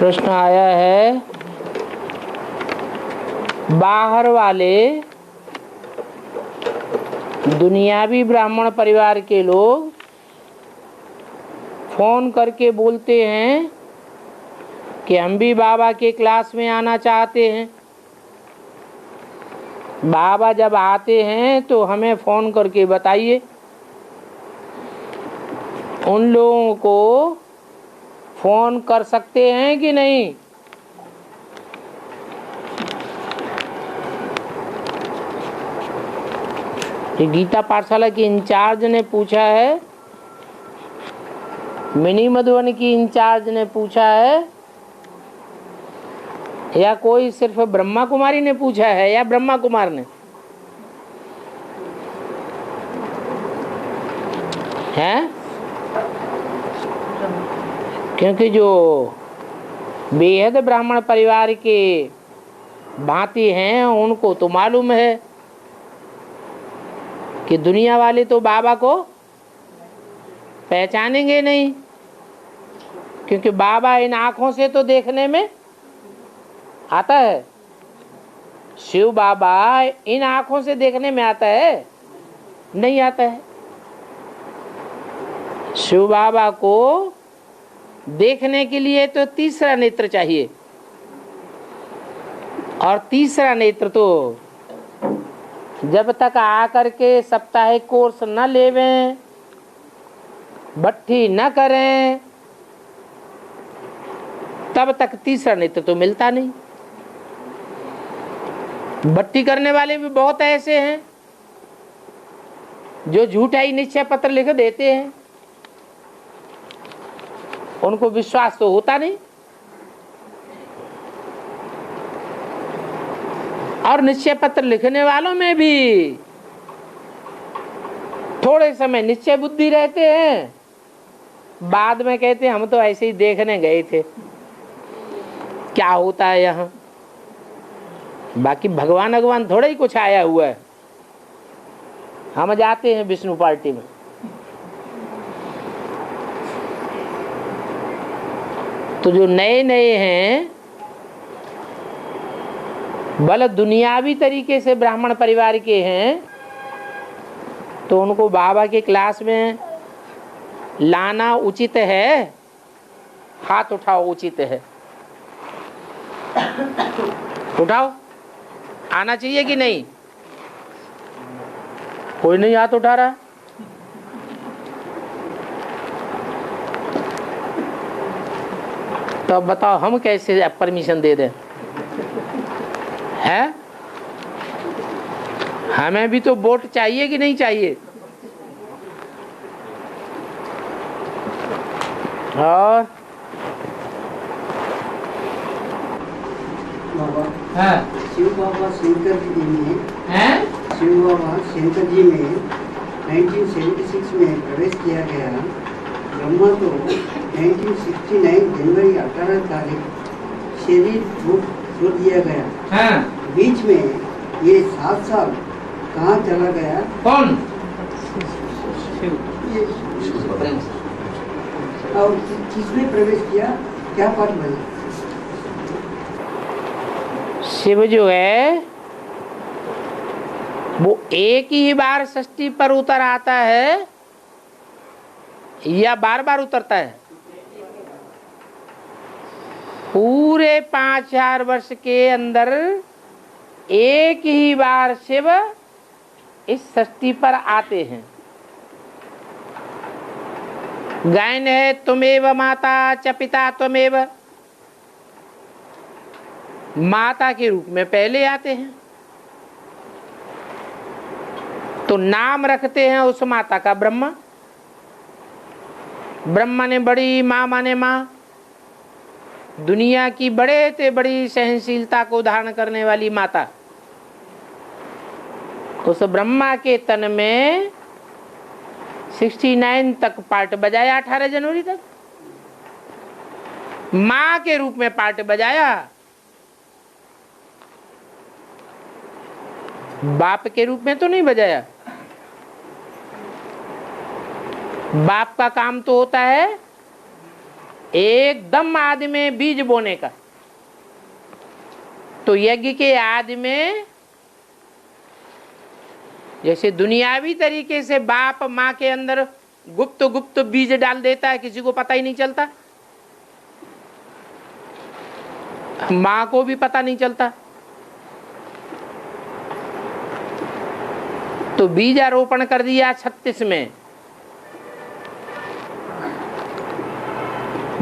प्रश्न आया है, बाहर वाले दुनियावी ब्राह्मण परिवार के लोग फोन करके बोलते हैं कि हम भी बाबा के क्लास में आना चाहते हैं। बाबा जब आते हैं तो हमें फोन करके बताइए। उन लोगों को फोन कर सकते हैं कि नहीं? ये गीता पाठशाला की इंचार्ज ने पूछा है, मिनी मधुबन की इंचार्ज ने पूछा है, या कोई सिर्फ ब्रह्मा कुमारी ने पूछा है, या ब्रह्मा कुमार ने है? क्योंकि जो बेहद ब्राह्मण परिवार के भांति हैं उनको तो मालूम है कि दुनिया वाले तो बाबा को पहचानेंगे नहीं, क्योंकि बाबा इन आंखों से तो देखने में आता है। शिव बाबा इन आंखों से देखने में आता है? नहीं आता है। शिव बाबा को देखने के लिए तो तीसरा नेत्र चाहिए, और तीसरा नेत्र तो जब तक आकर के साप्ताहिक कोर्स न लेवें, भट्ठी न करें, तब तक तीसरा नेत्र तो मिलता नहीं। भट्ठी करने वाले भी बहुत ऐसे हैं जो झूठा ही निश्चय पत्र लिख देते हैं, उनको विश्वास तो होता नहीं। और निश्चय पत्र लिखने वालों में भी थोड़े समय निश्चय बुद्धि रहते हैं, बाद में कहते हैं हम तो ऐसे ही देखने गए थे, क्या होता है यहाँ। बाकी भगवान थोड़ा ही कुछ आया हुआ है। हम जाते हैं विष्णु पार्टी में, तो जो नए नए हैं भले दुनियावी तरीके से ब्राह्मण परिवार के हैं, तो उनको बाबा के क्लास में लाना उचित है? हाथ उठाओ, उचित है? उठाओ, आना चाहिए कि नहीं? कोई नहीं हाथ उठा रहा। तो अब बताओ हम कैसे परमिशन दे दें? है? हमें भी तो वोट चाहिए कि नहीं चाहिए? और बाबा शिव बाबा शंकर जी में शिव बाबा शंकर जी में 1976 में प्रवेश किया गया। ब्रह्मा को 1969 जनवरी 18 तारीख शरीर छोड़ दिया गया। बीच में ये 7 साल कहाँ चला गया? कौन? और किसने प्रवेश किया? क्या पाठ बना? शिव जो है वो एक ही बार षष्ठी पर उतर आता है या बार बार उतरता है? पूरे 5000 वर्ष के अंदर एक ही बार शिव इस षष्ठी पर आते हैं। गायन है तुमेव माता च पिता त्वमेव, माता के रूप में पहले आते हैं, तो नाम रखते हैं उस माता का ब्रह्मा। ब्रह्मा ने बड़ी, माँ माने माँ, दुनिया की बड़े से बड़ी सहनशीलता को धारण करने वाली माता। उस ब्रह्मा के तन में 69 तक पार्ट बजाया, 18 जनवरी तक माँ के रूप में पार्ट बजाया, बाप के रूप में तो नहीं बजाया। बाप का काम तो होता है एकदम आदि में बीज बोने का। तो यज्ञ के आदि में जैसे दुनियावी तरीके से बाप माँ के अंदर गुप्त गुप्त बीज डाल देता है, किसी को पता ही नहीं चलता, माँ को भी पता नहीं चलता। तो बीजारोपण कर दिया 36 में,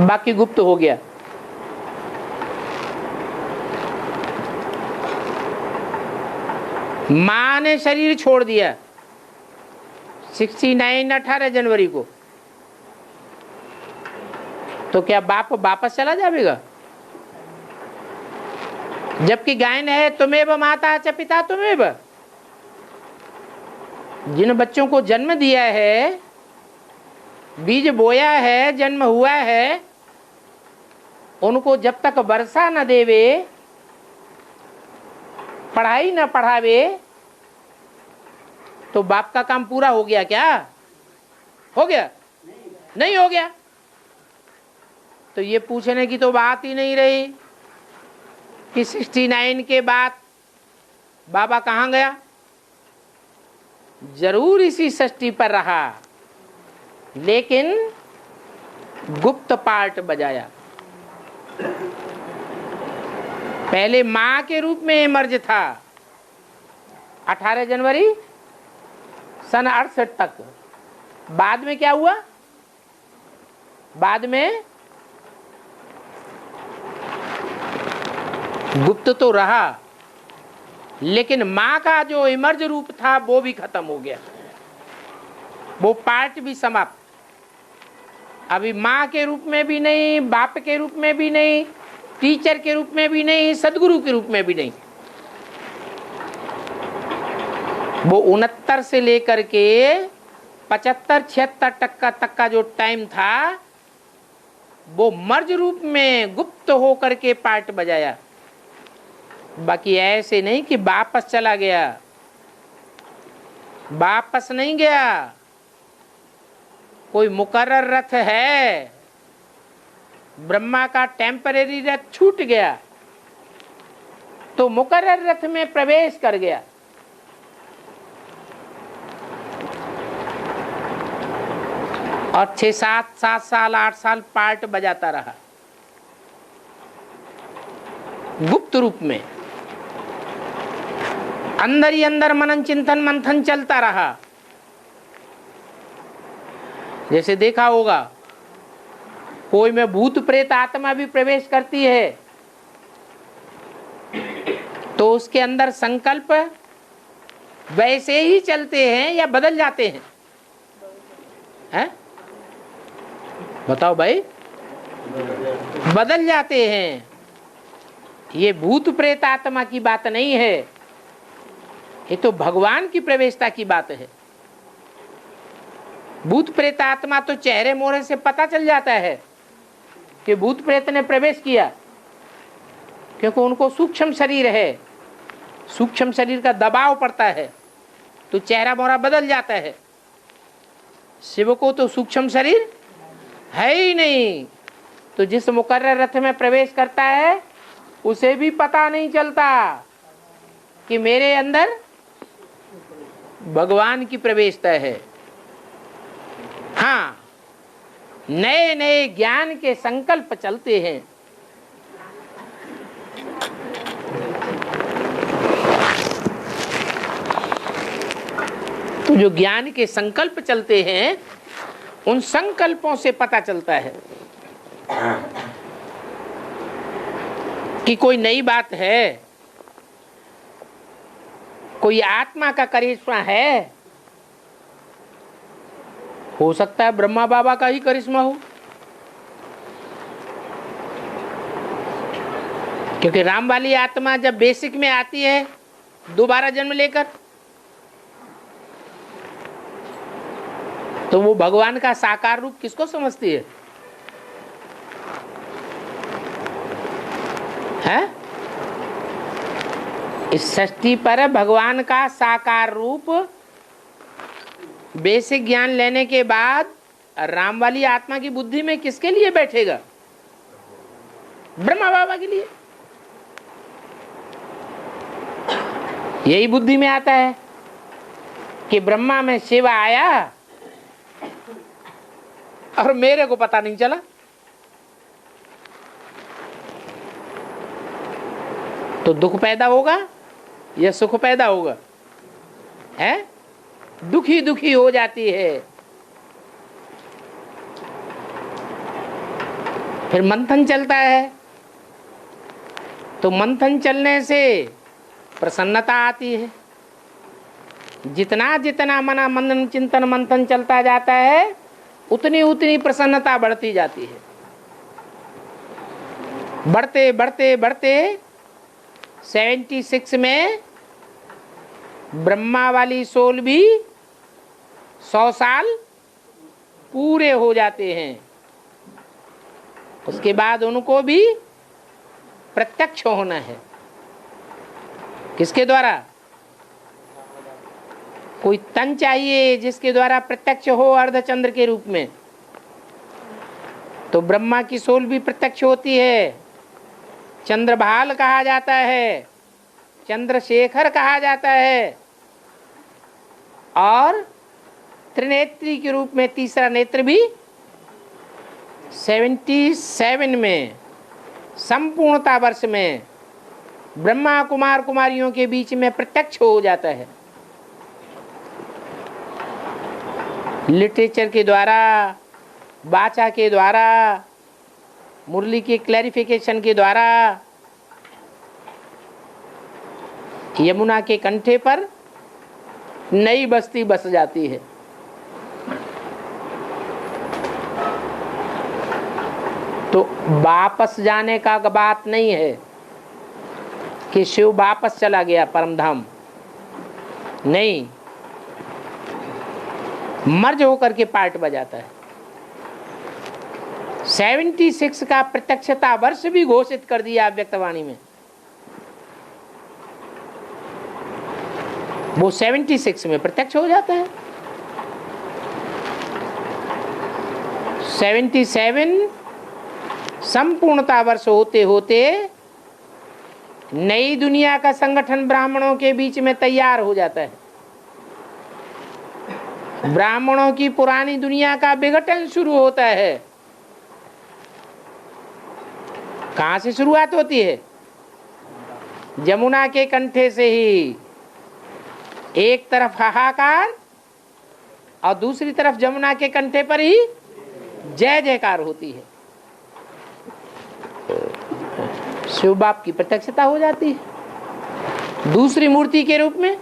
बाकी गुप्त हो गया। मां ने शरीर छोड़ दिया 69 18 जनवरी को, तो क्या बाप वापस चला जाएगा? जबकि गायन है तुमेव माता च पिता तुमेव। जिन बच्चों को जन्म दिया है, बीज बोया है, जन्म हुआ है, उनको जब तक वर्षा न देवे, पढ़ाई न पढ़ावे, तो बाप का काम पूरा हो गया क्या? हो गया? नहीं हो गया। तो ये पूछने की तो बात ही नहीं रही कि 69 के बाद बाबा कहाँ गया। जरूर इसी षष्ठी पर रहा, लेकिन गुप्त पार्ट बजाया। पहले मां के रूप में इमर्ज था 18 जनवरी सन 68 तक। बाद में क्या हुआ? बाद में गुप्त तो रहा, लेकिन मां का जो इमर्ज रूप था वो भी खत्म हो गया, वो पार्ट भी समाप्त। अभी मां के रूप में भी नहीं, बाप के रूप में भी नहीं, टीचर के रूप में भी नहीं, सदगुरु के रूप में भी नहीं। वो 69 से लेकर के 75-76 तक का जो टाइम था, वो मर्ज रूप में गुप्त होकर के पार्ट बजाया। बाकी ऐसे नहीं कि वापस चला गया, वापस नहीं गया। कोई मुकर्रर रथ है, ब्रह्मा का टेम्परेरी रथ छूट गया तो मुकर्रर रथ में प्रवेश कर गया। और 6-7 साल 8 साल पार्ट बजाता रहा गुप्त रूप में। अंदर ही अंदर मनन चिंतन मंथन चलता रहा। जैसे देखा होगा, कोई में भूत प्रेत आत्मा भी प्रवेश करती है तो उसके अंदर संकल्प वैसे ही चलते हैं या बदल जाते हैं? हैं? बताओ भाई। बदल जाते हैं। ये भूत प्रेत आत्मा की बात नहीं है, ये तो भगवान की प्रवेशता की बात है। भूत प्रेत आत्मा तो चेहरे मोहरे से पता चल जाता है कि भूत प्रेत ने प्रवेश किया, क्योंकि उनको सूक्ष्म शरीर है, सूक्ष्म शरीर का दबाव पड़ता है तो चेहरा मोहरा बदल जाता है। शिव को तो सूक्ष्म शरीर है ही नहीं, तो जिस मुकर्रर रथ में प्रवेश करता है उसे भी पता नहीं चलता कि मेरे अंदर भगवान की प्रवेशता है। हाँ, नए नए ज्ञान के संकल्प चलते हैं। तो जो ज्ञान के संकल्प चलते हैं, उन संकल्पों से पता चलता है कि कोई नई बात है, कोई आत्मा का करिश्मा है। हो सकता है ब्रह्मा बाबा का ही करिश्मा हो, क्योंकि राम वाली आत्मा जब बेसिक में आती है दोबारा जन्म लेकर, तो वो भगवान का साकार रूप किसको समझती है? हैं? इस सृष्टि पर भगवान का साकार रूप बेसिक ज्ञान लेने के बाद राम वाली आत्मा की बुद्धि में किसके लिए बैठेगा? ब्रह्मा बाबा के लिए। यही बुद्धि में आता है कि ब्रह्मा में शिव आया और मेरे को पता नहीं चला। तो दुख पैदा होगा या सुख पैदा होगा? है दुखी दुखी हो जाती है। फिर मंथन चलता है, तो मंथन चलने से प्रसन्नता आती है। जितना जितना मना मनन चिंतन मंथन चलता जाता है, उतनी उतनी प्रसन्नता बढ़ती जाती है। बढ़ते बढ़ते बढ़ते 76 में ब्रह्मा वाली सोल भी 100 साल पूरे हो जाते हैं। उसके बाद उनको भी प्रत्यक्ष होना है। किसके द्वारा? कोई तन चाहिए जिसके द्वारा प्रत्यक्ष हो अर्धचंद्र के रूप में। तो ब्रह्मा की सोल भी प्रत्यक्ष होती है। चंद्रभाल कहा जाता है, चंद्रशेखर कहा जाता है, और त्रिनेत्री के रूप में तीसरा नेत्र भी 77 में संपूर्णता वर्ष में ब्रह्मा कुमार कुमारियों के बीच में प्रत्यक्ष हो जाता है। लिटरेचर के द्वारा, वाचा के द्वारा, मुरली के क्लैरिफिकेशन के द्वारा यमुना के कंठे पर नई बस्ती बस जाती है। तो वापस जाने का बात नहीं है कि शिव वापस चला गया परमधाम, नहीं, मर्ज होकर के पार्ट बजाता है। 76 का प्रत्यक्षता वर्ष भी घोषित कर दिया व्यक्तवाणी में। वो 76 में प्रत्यक्ष हो जाता है। 77 संपूर्णता वर्ष होते होते नई दुनिया का संगठन ब्राह्मणों के बीच में तैयार हो जाता है। ब्राह्मणों की पुरानी दुनिया का विघटन शुरू होता है। कहां से शुरुआत होती है? यमुना के कंठे से ही। एक तरफ हाहाकार और दूसरी तरफ यमुना के कंठे पर ही जय जयकार होती है। शिव बाप की प्रत्यक्षता हो जाती है दूसरी मूर्ति के रूप में।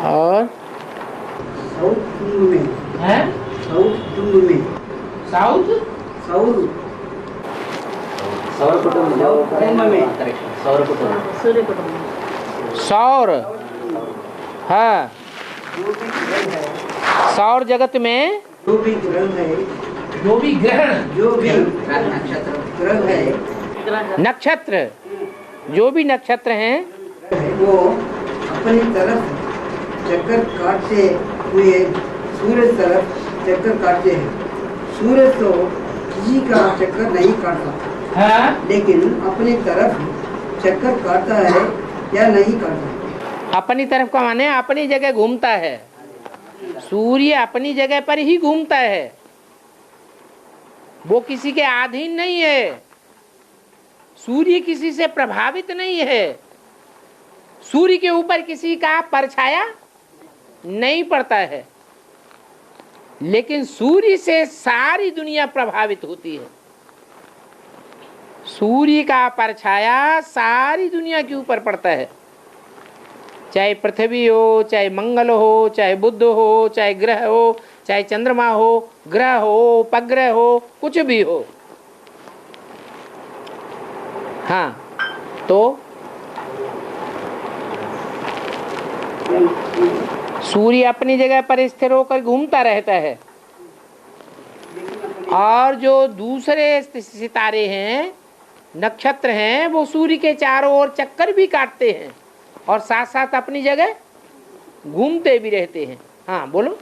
और साउथ कुंभ में है, साउथ कुंभ में साउथ सौर सौर कुटुंब कुंभ में सौर कुटुंब सूर्य कुटुंब सौर, हाँ, जो भी ग्रह है, सौर जगत में जो भी ग्रह है, जो भी ग्रहण, जो भी नक्षत्र ग्रह है, ग्रह नक्षत्र, जो भी नक्षत्र हैं, वो अपनी तरफ चक्कर काटते हुए सूरज तरफ चक्कर काटते हैं। सूरज तो किसी का चक्कर नहीं काटता, हाँ, लेकिन अपनी तरफ चक्कर काटता है या नहीं काटता। अपनी तरफ का माने अपनी जगह घूमता है। सूर्य अपनी जगह पर ही घूमता है, वो किसी के अधीन नहीं है। सूर्य किसी से प्रभावित नहीं है। सूर्य के ऊपर किसी का परछाया नहीं पड़ता है, लेकिन सूर्य से सारी दुनिया प्रभावित होती है। सूर्य का परछाया सारी दुनिया के ऊपर पड़ता है, चाहे पृथ्वी हो, चाहे मंगल हो, चाहे बुध हो, चाहे ग्रह हो, चाहे चंद्रमा हो, ग्रह हो, उपग्रह हो, कुछ भी हो। हाँ, तो सूर्य अपनी जगह पर स्थिर होकर घूमता रहता है, और जो दूसरे सितारे हैं, नक्षत्र हैं, वो सूर्य के चारों ओर चक्कर भी काटते हैं और साथ साथ अपनी जगह घूमते भी रहते हैं। हाँ, बोलो।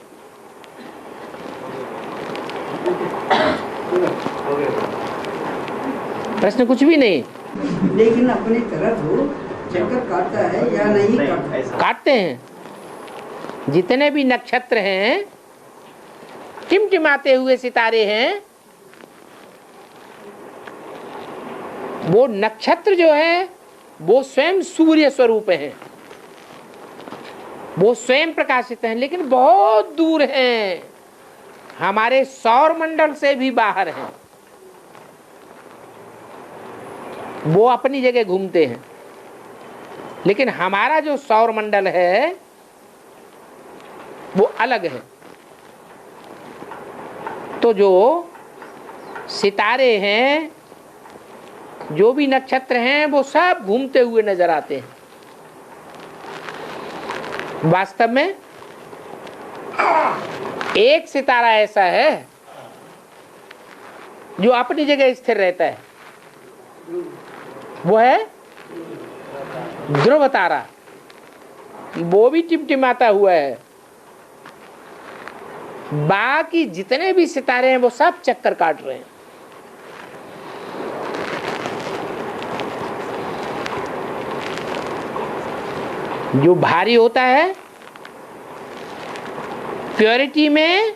प्रश्न कुछ भी नहीं। लेकिन अपनी तरफ वो चक्कर काटता है या नहीं काटता? काटते हैं। जितने भी नक्षत्र हैं, टिमटिमाते हुए सितारे हैं, वो नक्षत्र जो है वो स्वयं सूर्य स्वरूप हैं, वो स्वयं प्रकाशित हैं, लेकिन बहुत दूर हैं, हमारे सौर मंडल से भी बाहर हैं। वो अपनी जगह घूमते हैं, लेकिन हमारा जो सौर मंडल है वो अलग है। तो जो सितारे हैं, जो भी नक्षत्र हैं, वो सब घूमते हुए नजर आते हैं। वास्तव में एक सितारा ऐसा है जो अपनी जगह स्थिर रहता है, वो है ध्रुव तारा। वो भी टिमटिमाता हुआ है। बाकी जितने भी सितारे हैं वो सब चक्कर काट रहे हैं। जो भारी होता है प्योरिटी में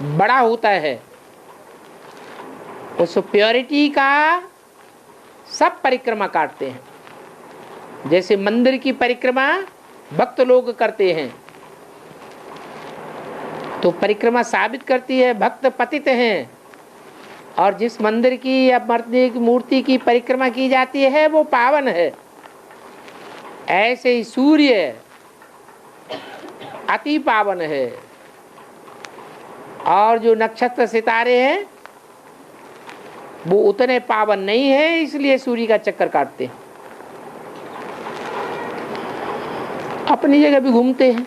बड़ा होता है, उस प्योरिटी का सब परिक्रमा काटते हैं। जैसे मंदिर की परिक्रमा भक्त लोग करते हैं, तो परिक्रमा साबित करती है भक्त पतित हैं, और जिस मंदिर की या मूर्ति की परिक्रमा की जाती है वो पावन है। ऐसे ही सूर्य अति पावन है, और जो नक्षत्र सितारे हैं वो उतने पावन नहीं है, इसलिए सूर्य का चक्कर काटते हैं। अपनी जगह भी घूमते हैं,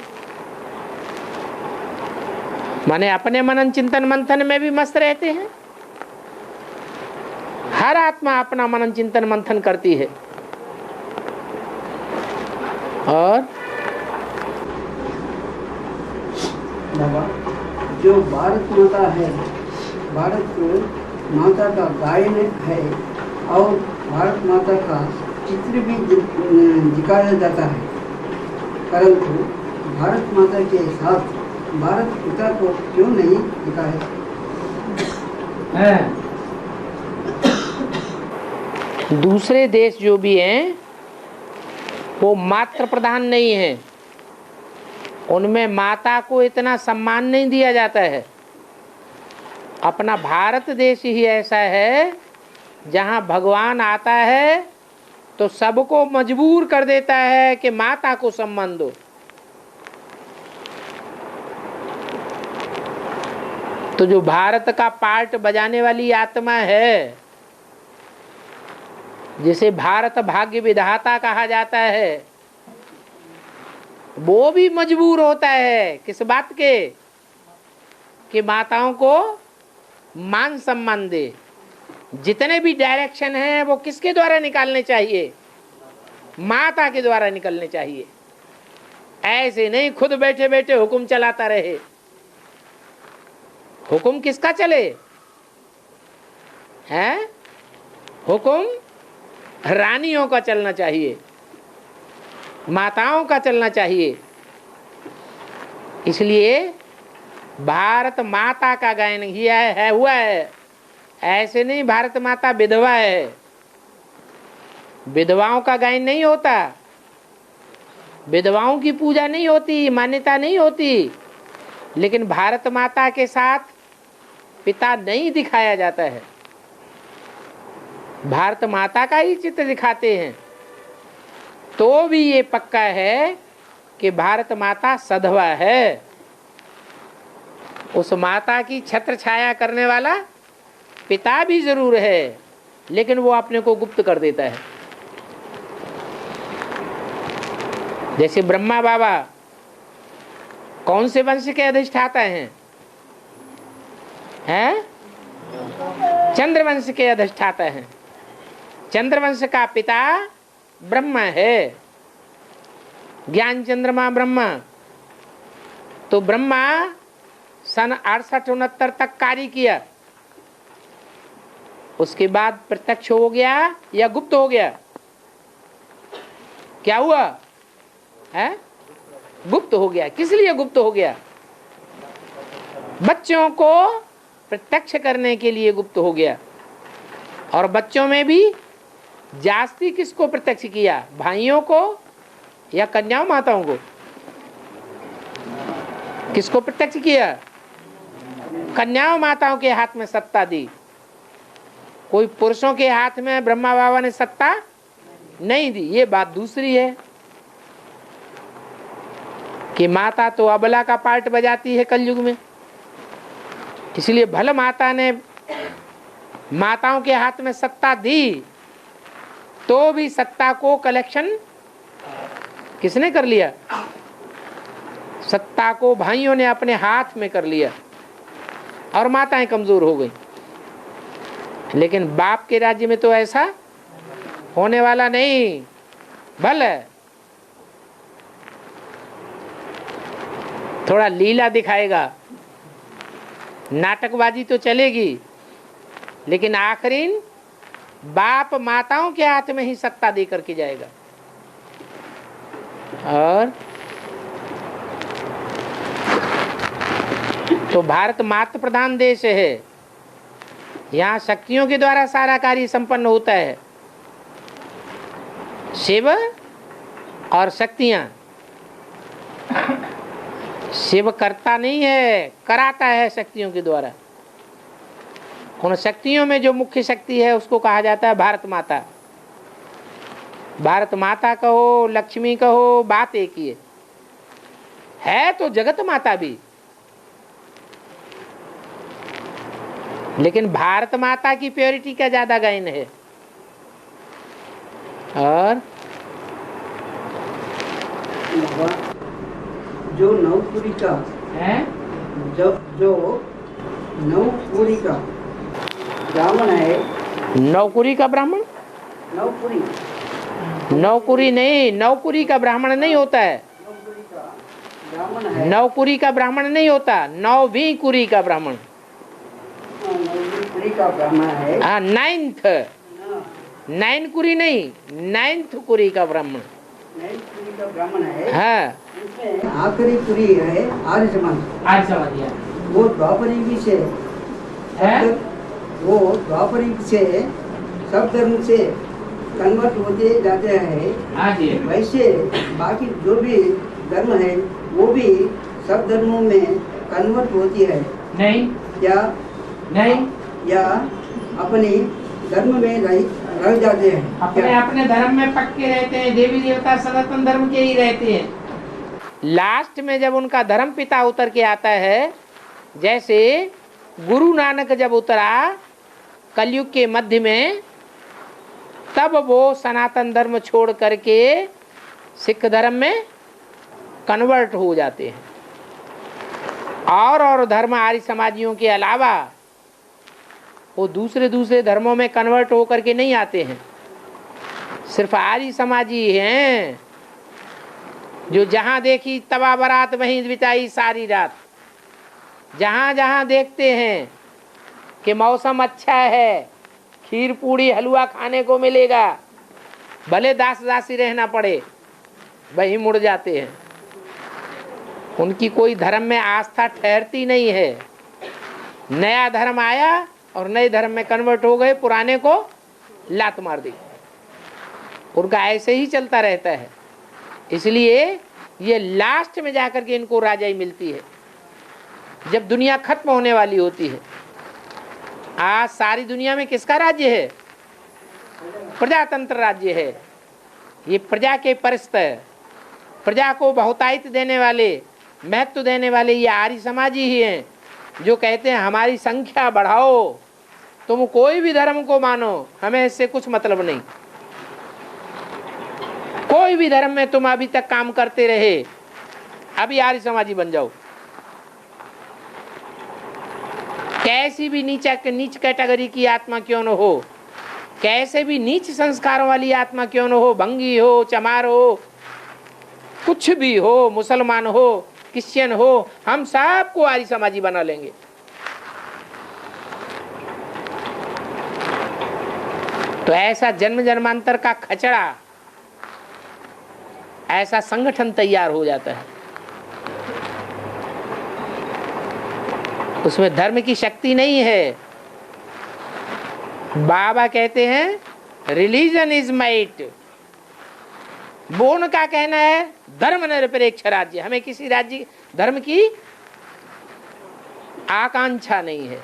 माने अपने मनन चिंतन मंथन में भी मस्त रहते हैं। हर आत्मा अपना मनन चिंतन मंथन करती है। और बाबा, जो भारत माता है, भारत माता का गायन है और भारत माता का चित्र भी दिखाया जाता है, परंतु भारत माता के साथ भारत पिता को क्यों नहीं दिखाया? दूसरे देश जो भी हैं वो मातृ प्रधान नहीं है, उनमें माता को इतना सम्मान नहीं दिया जाता है। अपना भारत देश ही ऐसा है जहाँ भगवान आता है तो सबको मजबूर कर देता है कि माता को सम्मान दो। तो जो भारत का पार्ट बजाने वाली आत्मा है, जिसे भारत भाग्य विधाता कहा जाता है, वो भी मजबूर होता है किस बात के, कि माताओं को मान सम्मान दे। जितने भी डायरेक्शन हैं वो किसके द्वारा निकालने चाहिए? माता के द्वारा निकलने चाहिए। ऐसे नहीं खुद बैठे बैठे हुक्म चलाता रहे। हुक्म किसका चले? हैं? हुक्म रानियों का चलना चाहिए, माताओं का चलना चाहिए। इसलिए भारत माता का गायन हुआ है। ऐसे नहीं भारत माता विधवा है, विधवाओं का गायन नहीं होता, विधवाओं की पूजा नहीं होती, मान्यता नहीं होती। लेकिन भारत माता के साथ पिता नहीं दिखाया जाता है, भारत माता का ही चित्र दिखाते हैं। तो भी ये पक्का है कि भारत माता सधवा है। उस माता की छत्र छाया करने वाला पिता भी जरूर है, लेकिन वो अपने को गुप्त कर देता है। जैसे ब्रह्मा बाबा कौन से वंश के अधिष्ठाता हैं? चंद्रवंश के अधिष्ठाता हैं। चंद्रवंश का पिता ब्रह्मा है, ज्ञान चंद्रमा ब्रह्मा। तो ब्रह्मा सन 68-69 तक कार्य किया, उसके बाद प्रत्यक्ष हो गया या गुप्त हो गया? क्या हुआ है? गुप्त हो गया। किस लिए गुप्त हो गया? बच्चों को प्रत्यक्ष करने के लिए गुप्त हो गया। और बच्चों में भी जास्ती किसको प्रत्यक्ष किया? भाइयों को या कन्याओं माताओं को? किसको प्रत्यक्ष किया? कन्याओं माताओं के हाथ में सत्ता दी। कोई पुरुषों के हाथ में ब्रह्मा बाबा ने सत्ता नहीं दी। ये बात दूसरी है कि माता तो अबला का पार्ट बजाती है कलयुग में, इसलिए भले माता ने माताओं के हाथ में सत्ता दी तो भी सत्ता को कलेक्शन किसने कर लिया? सत्ता को भाइयों ने अपने हाथ में कर लिया और माताएं कमजोर हो गई। लेकिन बाप के राज्य में तो ऐसा होने वाला नहीं। भले थोड़ा लीला दिखाएगा, नाटकबाजी तो चलेगी, लेकिन आखिरी बाप माताओं के हाथ में ही सत्ता दे करके जाएगा। और तो भारत मातृ प्रधान देश है। यहाँ शक्तियों के द्वारा सारा कार्य संपन्न होता है। शिव और शक्तियां, शिव करता नहीं है, कराता है शक्तियों के द्वारा। उन शक्तियों में जो मुख्य शक्ति है उसको कहा जाता है भारत माता। भारत माता कहो, लक्ष्मी कहो, बात एक ही है तो जगत माता भी। लेकिन भारत माता की प्योरिटी का ज्यादा गायन है। और जो नवपुरी का है, जो नवपुरी का ब्राह्मण है, नौकुरी का ब्राह्मण, नवपुरी नौकुरी नहीं, नौकुरी का ब्राह्मण नहीं होता है। नवपुरी का ब्राह्मण है, नौकुरी का ब्राह्मण नहीं होता, नौवीं कुरी का ब्राह्मण। नवपुरी का ब्राह्मण है। हाँ, नाइन्थ, नाइन कुरी नहीं, नाइन्थ कुरी का ब्राह्मण। नवपुरी का ब्राह्मण है। हाँ, उसमें आखिरी पुरी है आर्य समाज। आज समझ गया। वो द्वापर युग से है? वो द्वापर युग से सब धर्म से कन्वर्ट होते जाते हैं। हाँ जी। वैसे बाकी जो भी धर्म है वो भी सब धर्मों में कन्वर्ट होती है नहीं, या नहीं, या अपने धर्म में रह जाते हैं। अपने अपने धर्म में पक्के रहते हैं। देवी देवता सनातन धर्म के ही रहते हैं। लास्ट में जब उनका धर्म पिता उतर के आता है, जैसे गुरु नानक जब उतरा कलयुग के मध्य में, तब वो सनातन धर्म छोड़ करके सिख धर्म में कन्वर्ट हो जाते हैं। और धर्म आर्य समाजियों के अलावा वो दूसरे धर्मों में कन्वर्ट हो करके नहीं आते हैं। सिर्फ आर्य समाजी हैं जो जहाँ देखी तवा बरात वहीं बिताई सारी रात। जहाँ जहाँ देखते हैं कि मौसम अच्छा है, खीर पूड़ी हलवा खाने को मिलेगा, भले दास दासी रहना पड़े, वहीं मुड़ जाते हैं। उनकी कोई धर्म में आस्था ठहरती नहीं है। नया धर्म आया और नए धर्म में कन्वर्ट हो गए, पुराने को लात मार दी। उनका ऐसे ही चलता रहता है। इसलिए ये लास्ट में जाकर के इनको राजाई मिलती है, जब दुनिया खत्म होने वाली होती है। आज सारी दुनिया में किसका राज्य है? प्रजातंत्र राज्य है। ये प्रजा के परस्त है। प्रजा को बहुतायत देने वाले, महत्व देने वाले ये आर्य समाजी ही हैं, जो कहते हैं हमारी संख्या बढ़ाओ, तुम कोई भी धर्म को मानो, हमें इससे कुछ मतलब नहीं। कोई भी धर्म में तुम अभी तक काम करते रहे, अभी आर्य समाजी बन जाओ। कैसी भी नीच कैटेगरी की आत्मा क्यों न हो, कैसे भी नीच संस्कारों वाली आत्मा क्यों न हो, भंगी हो, चमार हो, कुछ भी हो, मुसलमान हो, क्रिश्चियन हो, हम सबको आर्य समाजी बना लेंगे। तो ऐसा जन्म जन्मांतर का खचड़ा, ऐसा संगठन तैयार हो जाता है। उसमें धर्म की शक्ति नहीं है। बाबा कहते हैं रिलीजन इज माइट। बोन का कहना है धर्म निरपेक्ष राज्य। हमें किसी राज्य धर्म की आकांक्षा नहीं है,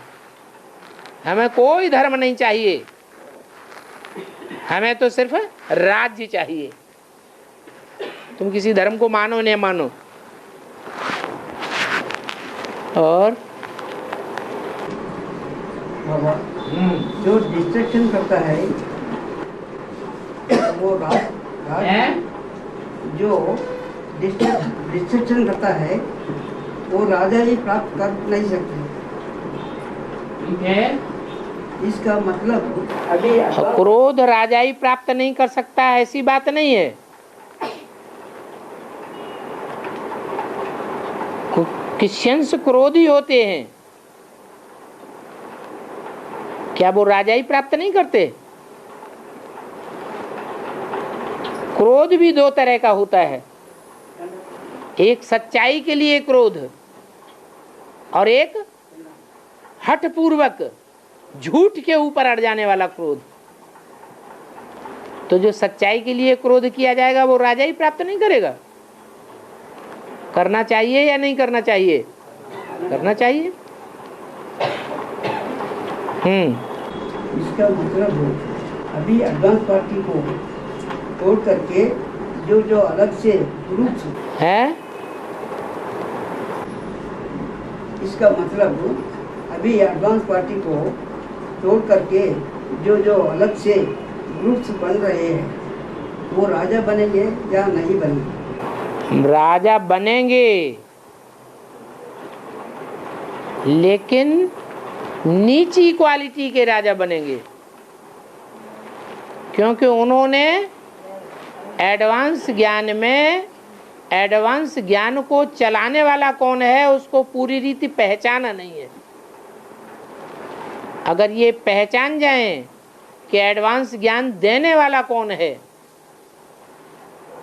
हमें कोई धर्म नहीं चाहिए, हमें तो सिर्फ राज्य चाहिए। तुम किसी धर्म को मानो नहीं मानो। और बाबा जो डिस्ट्रक्शन करता है वो जो डिस्ट्रक्शन करता है वो राजा ही प्राप्त कर नहीं सकते। ठीक है, इसका मतलब अभी क्रोध राजा ही प्राप्त नहीं कर सकता, ऐसी बात नहीं है। क्रिश्चियंस क्रोधी होते हैं, क्या वो राजा ही प्राप्त नहीं करते? क्रोध भी दो तरह का होता है, एक सच्चाई के लिए क्रोध और एक हठ पूर्वक झूठ के ऊपर अड़ जाने वाला क्रोध। तो जो सच्चाई के लिए क्रोध किया जाएगा वो राजा ही प्राप्त नहीं करेगा। करना चाहिए या नहीं करना चाहिए? करना चाहिए। इसका मतलब अभी एडवांस पार्टी को तोड़ करके जो जो अलग से ग्रुप है, इसका मतलब अभी एडवांस पार्टी को तोड़ करके जो जो अलग से ग्रुप्स बन रहे हैं वो राजा बनेंगे या नहीं बनेंगे? राजा बनेंगे, लेकिन नीची क्वालिटी के राजा बनेंगे, क्योंकि उन्होंने एडवांस ज्ञान में एडवांस ज्ञान को चलाने वाला कौन है उसको पूरी रीति पहचाना नहीं है। अगर ये पहचान जाएं कि एडवांस ज्ञान देने वाला कौन है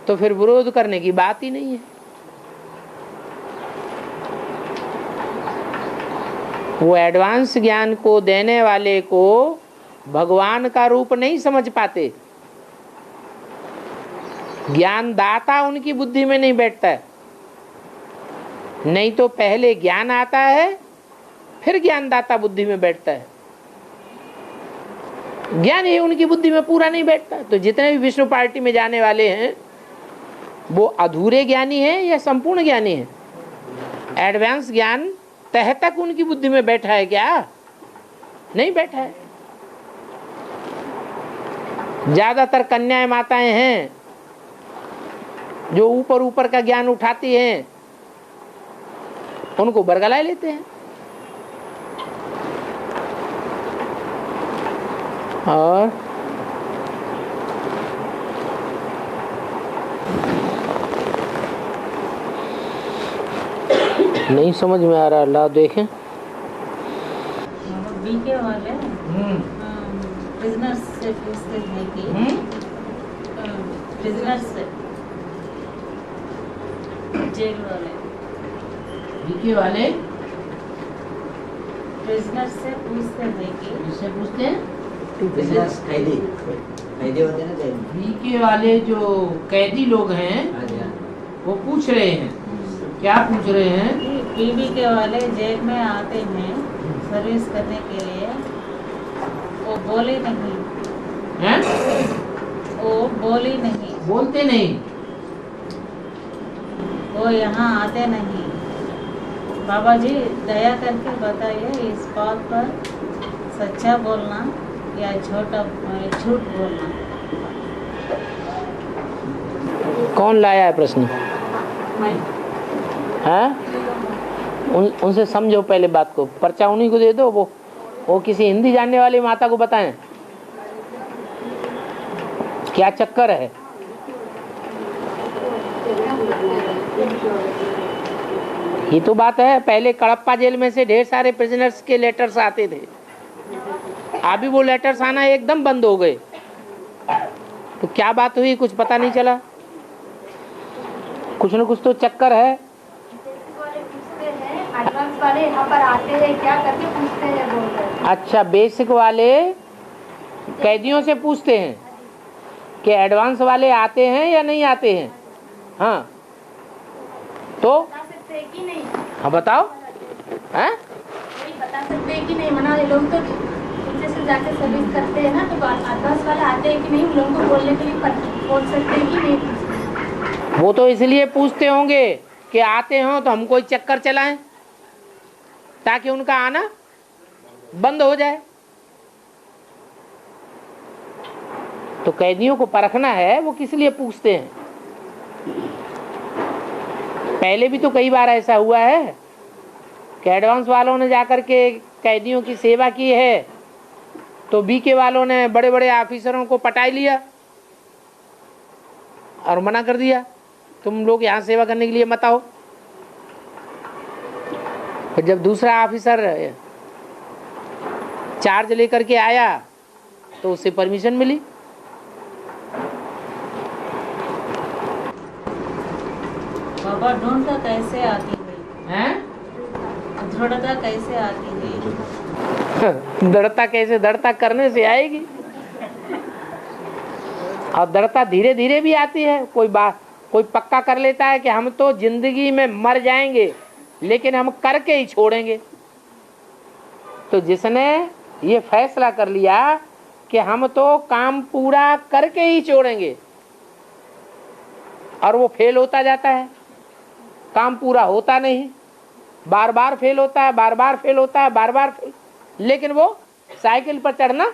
तो फिर विरोध करने की बात ही नहीं है। वो एडवांस ज्ञान को देने वाले को भगवान का रूप नहीं समझ पाते। ज्ञान दाता उनकी बुद्धि में नहीं बैठता है। नहीं तो पहले ज्ञान आता है फिर ज्ञानदाता बुद्धि में बैठता है। ज्ञान ही उनकी बुद्धि में पूरा नहीं बैठता। तो जितने भी विष्णु पार्टी में जाने वाले हैं वो अधूरे ज्ञानी हैं या संपूर्ण ज्ञानी हैं? एडवांस ज्ञान तह तक उनकी बुद्धि में बैठा है क्या? नहीं बैठा है। ज्यादातर कन्याएं माताएं हैं जो ऊपर ऊपर का ज्ञान उठाती हैं, उनको बरगलाए लेते हैं। और नहीं समझ में आ रहा, ला देखें। बीके वाले प्रिजनर्स से पूछते हैं कि प्रिजनर्स से जेल वाले बीके वाले प्रिजनर्स से पूछते हैं कि इससे पूछते हैं कैदी होते हैं ना, कैदी। बीके वाले जो कैदी लोग हैं हाँ जी, हाँ। वो पूछ रहे हैं, क्या पूछ रहे हैं? बीबी के वाले जेल में आते हैं सर्विस करने के लिए, वो बोले नहीं हैं? वो बोली नहीं, बोलते नहीं, वो यहाँ आते नहीं। बाबा जी दया करके बताइए इस बात पर सच्चा बोलना या झूठ बोलना। कौन लाया है प्रश्न? हैं? उनसे समझो पहले बात को, पर्चा उन्हीं को दे दो। वो किसी हिंदी जानने वाली माता को बताएं क्या चक्कर है। ये तो बात है, पहले कड़प्पा जेल में से ढेर सारे प्रिजनर्स के लेटर्स आते थे, अभी वो लेटर्स आना एकदम बंद हो गए। तो क्या बात हुई, कुछ पता नहीं चला? कुछ न कुछ तो चक्कर है। एडवांस वाले यहाँ पर आते हैं क्या करके पूछते हैं बोल रहे। अच्छा, बेसिक वाले कैदियों से पूछते हैं कि एडवांस वाले आते हैं या नहीं आते हैं। हाँ, तो बता सकते हैं कि नहीं? हाँ बताओ। हैं? वही बता सकते हैं कि नहीं? मना ये लोग तो उनसे से जाके सर्विस करते हैं ना, तो एडवांस वाले आते हैं कि नहीं, उन लोगों को बोलने के लिए बोल सकते हैं कि नहीं? वो तो इसलिए पूछते होंगे कि आते हो तो हम कोई चक्कर चलाएं ताकि उनका आना बंद हो जाए। तो कैदियों को परखना है, वो किस लिए पूछते हैं। पहले भी तो कई बार ऐसा हुआ है कि एडवांस वालों ने जाकर के कैदियों की सेवा की है, तो बीके वालों ने बड़े बड़े ऑफिसरों को पटा लिया और मना कर दिया, तुम लोग यहाँ सेवा करने के लिए मत आओ। फिर जब दूसरा ऑफिसर चार्ज लेकर के आया तो उससे परमिशन मिली। बाबा ढूंढता कैसे आती है? दृढ़ता कैसे आती है? दृढ़ता कैसे? दृढ़ता करने से आएगी, और दृढ़ता धीरे धीरे भी आती है। कोई पक्का कर लेता है कि हम तो जिंदगी में मर जाएंगे लेकिन हम करके ही छोड़ेंगे। तो जिसने ये फैसला कर लिया कि हम तो काम पूरा करके ही छोड़ेंगे, और वो फेल होता जाता है, काम पूरा होता नहीं, बार बार फेल होता है, बार बार फेल होता है, बार बार फेल, लेकिन वो साइकिल पर चढ़ना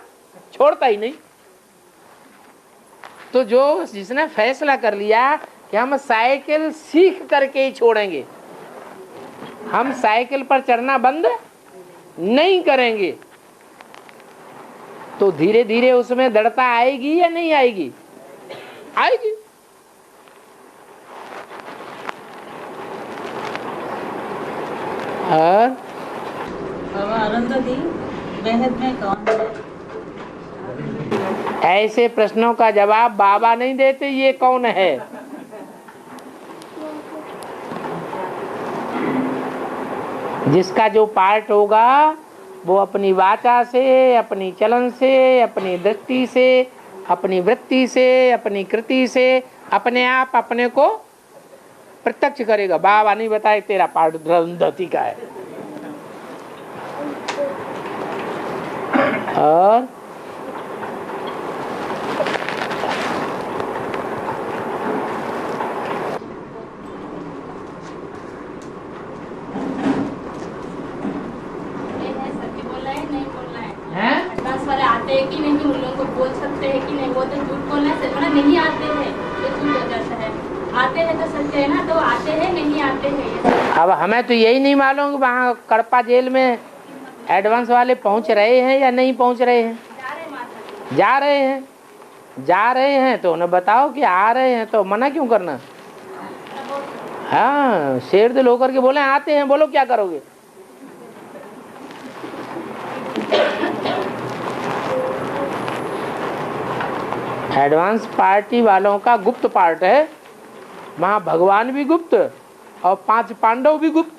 छोड़ता ही नहीं। तो जो जिसने फैसला कर लिया कि हम साइकिल सीख करके ही छोड़ेंगे, हम साइकिल पर चढ़ना बंद नहीं करेंगे, तो धीरे धीरे उसमें दृढ़ता आएगी या नहीं आएगी? आएगी। और बाबा अरुंधति बेहद में कौन है? ऐसे प्रश्नों का जवाब बाबा नहीं देते, ये कौन है। जिसका जो पार्ट होगा वो अपनी वाचा से, अपनी चलन से, अपनी दृष्टि से, अपनी वृत्ति से, अपनी कृति से अपने आप अपने को प्रत्यक्ष करेगा। बाबा नहीं बताए तेरा पार्ट अरुंधति का है। और वाले आते हैं कि नहीं, उन लोगों को बोल सकते हैं कि नहीं? वो तो झूठ बोलना है, मतलब नहीं आते हैं तो झूठ हो जाता है। आते हैं तो सच है ना, तो आते हैं नहीं आते हैं। अब हमें तो यही नहीं मालूम कि वहाँ कड़पा जेल में एडवांस वाले पहुँच रहे हैं या नहीं पहुँच रहे हैं। जा रहे हैं, जा रहे हैं तो उन्हें बताओ कि आ रहे हैं, तो मना क्यों करना। हाँ, शेर दिल होकर के बोले आते हैं, बोलो क्या करोगे। एडवांस पार्टी वालों का गुप्त पार्ट है, वहाँ भगवान भी गुप्त और 5 पांडव भी गुप्त,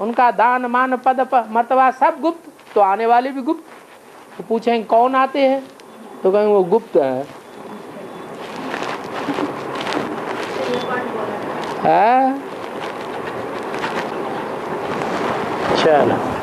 उनका दान मान पद मर्तबा सब गुप्त, तो आने वाले भी गुप्त। तो पूछेंगे कौन आते हैं, तो कहेंगे वो गुप्त है। चलो।